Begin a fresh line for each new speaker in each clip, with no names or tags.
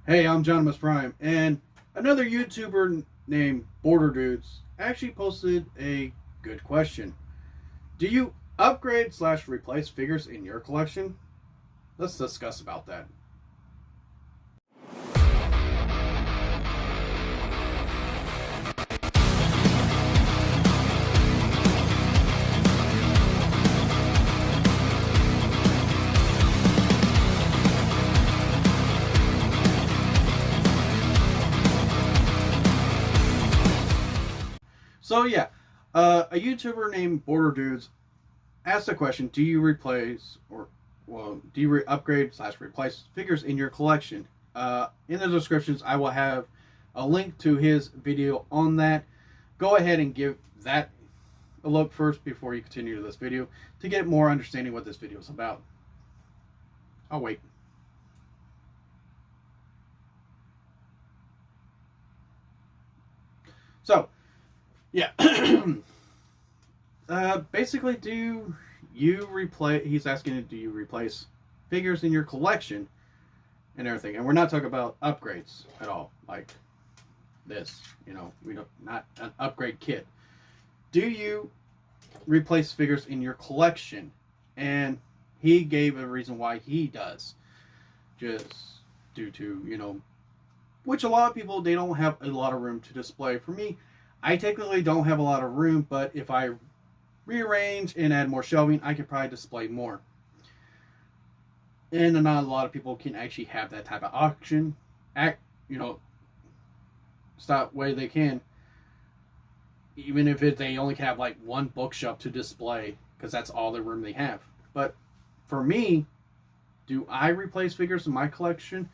Hey, I'm John Prime, and another YouTuber named Borderdudes actually posted a good question. Do you upgrade slash replace figures in your collection? Let's discuss about that. So yeah, a YouTuber named Borderdudes asked the question: do you replace or do you upgrade slash replace figures in your collection? In the descriptions, I will have a link to his video on that. Go ahead and give that a look first before you continue to this video to get more understanding what this video is about. I'll wait. So, yeah. Basically, do you replace? He's asking, do you replace figures in your collection and everything? And we're not talking about upgrades at all, like this. You know, we don't not an upgrade kit. Do you replace figures in your collection? And he gave a reason why he does, just due to which a lot of people, they don't have a lot of room to display. For me, I technically don't have a lot of room, but if I rearrange and add more shelving, I could probably display more. And not a lot of people can actually have that type of auction stop way they can, even if they only have like one bookshelf to display because that's all the room they have. But for me, do I replace figures in my collection?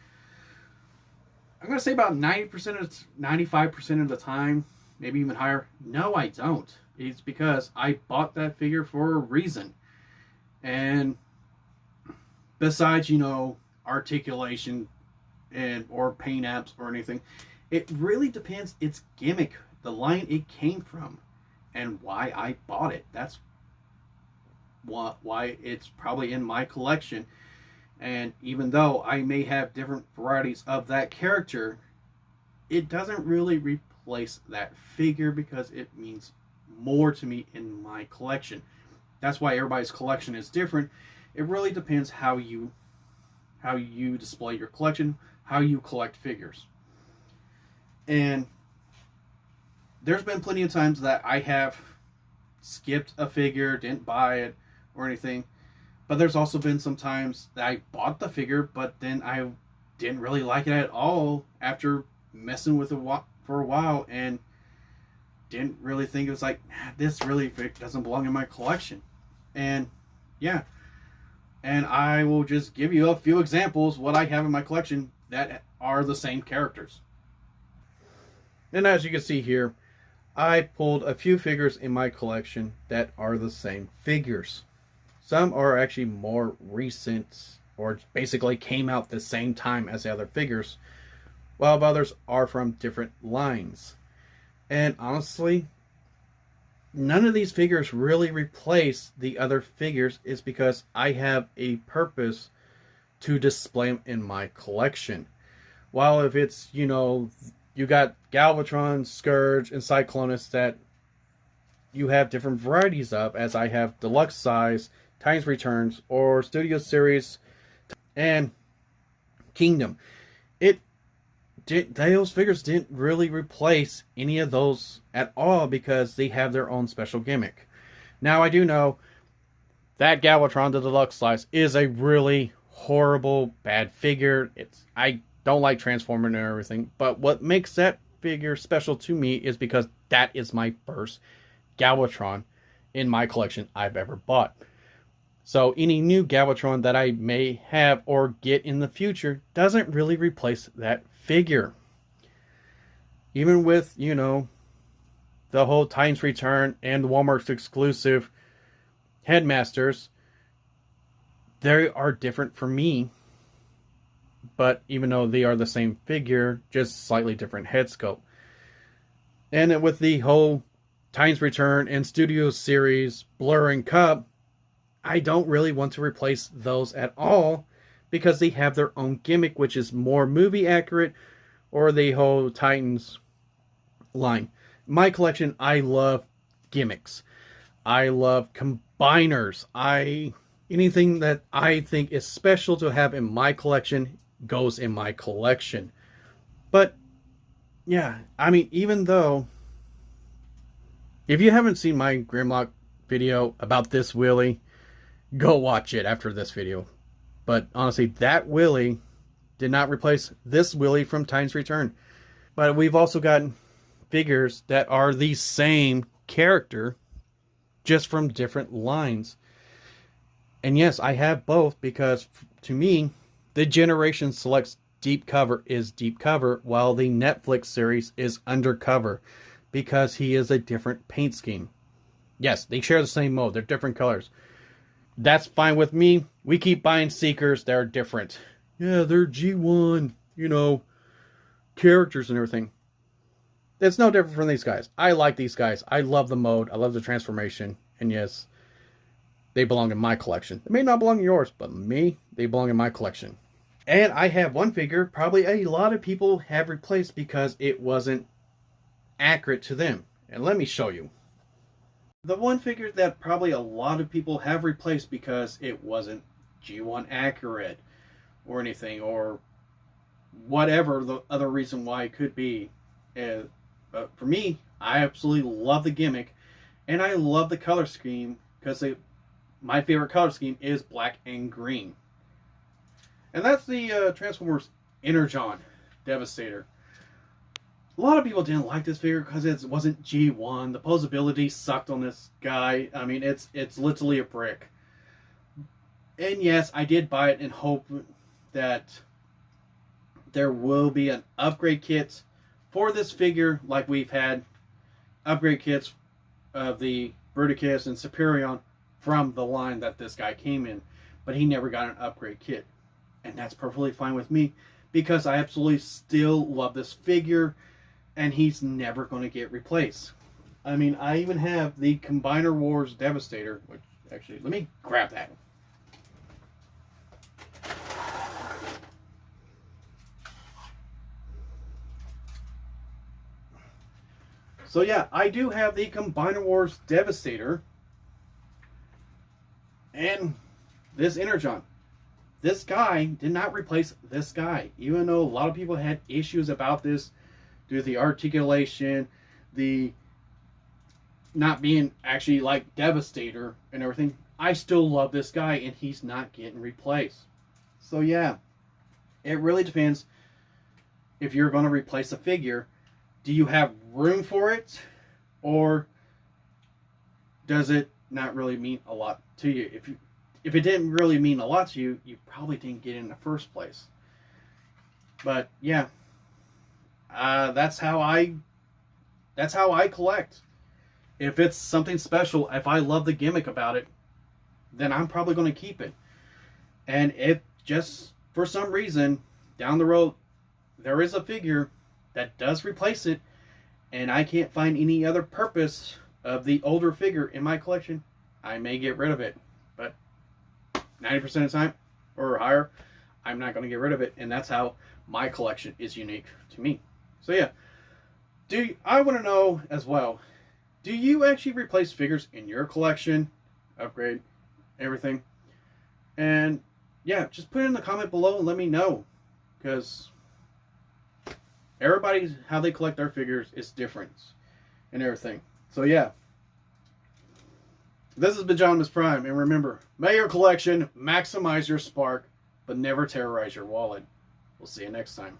I'm going to say about 95% of the time, maybe even higher. No, I don't. It's because I bought that figure for a reason. And besides, articulation or paint apps or anything, it really depends its gimmick, the line it came from, and why I bought it. That's why it's probably in my collection. And even though I may have different varieties of that character, it doesn't really replace that figure because it means more to me in my collection. That's why everybody's collection is different. It really depends how you display your collection, how you collect figures. And there's been plenty of times that I have skipped a figure, didn't buy it or anything. But there's also been some times that I bought the figure, but then I didn't really like it at all after messing with it for a while and didn't really think it was like, this really doesn't belong in my collection. And yeah, and I will just give you a few examples what I have in my collection that are the same characters. And as you can see here, I pulled a few figures in my collection that are the same figures. Some are actually more recent or basically came out the same time as the other figures, while others are from different lines. And honestly, none of these figures really replace the other figures. Is because I have a purpose to display them in my collection. While if it's, you got Galvatron, Scourge, and Cyclonus that you have different varieties of, as I have deluxe size, Times Returns, or Studio Series, and Kingdom. Those figures didn't really replace any of those at all because they have their own special gimmick. Now, I do know that Galvatron, the deluxe size, is a really horrible, bad figure. I don't like transforming and everything, but what makes that figure special to me is because that is my first Galvatron in my collection I've ever bought. So any new Galvatron that I may have or get in the future doesn't really replace that figure. Even with, the whole Times Return and the Walmart's exclusive Headmasters, they are different for me. But even though they are the same figure, just slightly different head sculpt. And with the whole Times Return and Studio Series Blur and Cup, I don't really want to replace those at all because they have their own gimmick, which is more movie accurate, or the whole Titans line. My collection, I love gimmicks. I love combiners. Anything that I think is special to have in my collection goes in my collection. But yeah, I mean, even though, if you haven't seen my Grimlock video about this Willie, go watch it after this video. But honestly, that Willie did not replace this Willie from Titans Return. But we've also gotten figures that are the same character, just from different lines. And yes, I have both, because to me, the Generation Selects deep cover is deep cover, while the Netflix series is undercover, because he is a different paint scheme. Yes, they share the same mode, they're different colors. That's fine with me. We keep buying Seekers that are different. Yeah, they're G1, characters and everything. It's no different from these guys. I like these guys. I love the mode. I love the transformation. And yes, they belong in my collection. They may not belong in yours, but me, they belong in my collection. And I have one figure probably a lot of people have replaced because it wasn't accurate to them. And let me show you. The one figure that probably a lot of people have replaced because it wasn't G1 accurate or anything, or whatever the other reason why it could be. But for me, I absolutely love the gimmick, and I love the color scheme, because my favorite color scheme is black and green. And that's the Transformers Energon Devastator. A lot of people didn't like this figure because it wasn't G1. The posability sucked on this guy. I mean, it's literally a brick. And yes, I did buy it in hope that there will be an upgrade kit for this figure, like we've had upgrade kits of the Bruticus and Superion from the line that this guy came in. But he never got an upgrade kit. And that's perfectly fine with me, because I absolutely still love this figure, and he's never going to get replaced. I mean, I even have the Combiner Wars Devastator, which actually, let me grab that. So yeah, I do have the Combiner Wars Devastator and this Energon. This guy did not replace this guy, even though a lot of people had issues about this due to the articulation, the not being actually like Devastator and everything. I still love this guy, and he's not getting replaced. So yeah, it really depends. If you're going to replace a figure, do you have room for it, or does it not really mean a lot to you? If it didn't really mean a lot to you, you probably didn't get it in the first place. But yeah, that's how I collect. If it's something special, if I love the gimmick about it, then I'm probably going to keep it. And if just for some reason down the road there is a figure that does replace it, and I can't find any other purpose of the older figure in my collection, I may get rid of it. But 90% of the time, or higher, I'm not going to get rid of it. And that's how my collection is unique to me. So yeah, I want to know as well, do you actually replace figures in your collection? Upgrade, everything? And yeah, just put it in the comment below and let me know. Because everybody's, how they collect their figures is different and everything. So yeah. This has been John Miss Prime, and remember, may your collection maximize your spark, but never terrorize your wallet. We'll see you next time.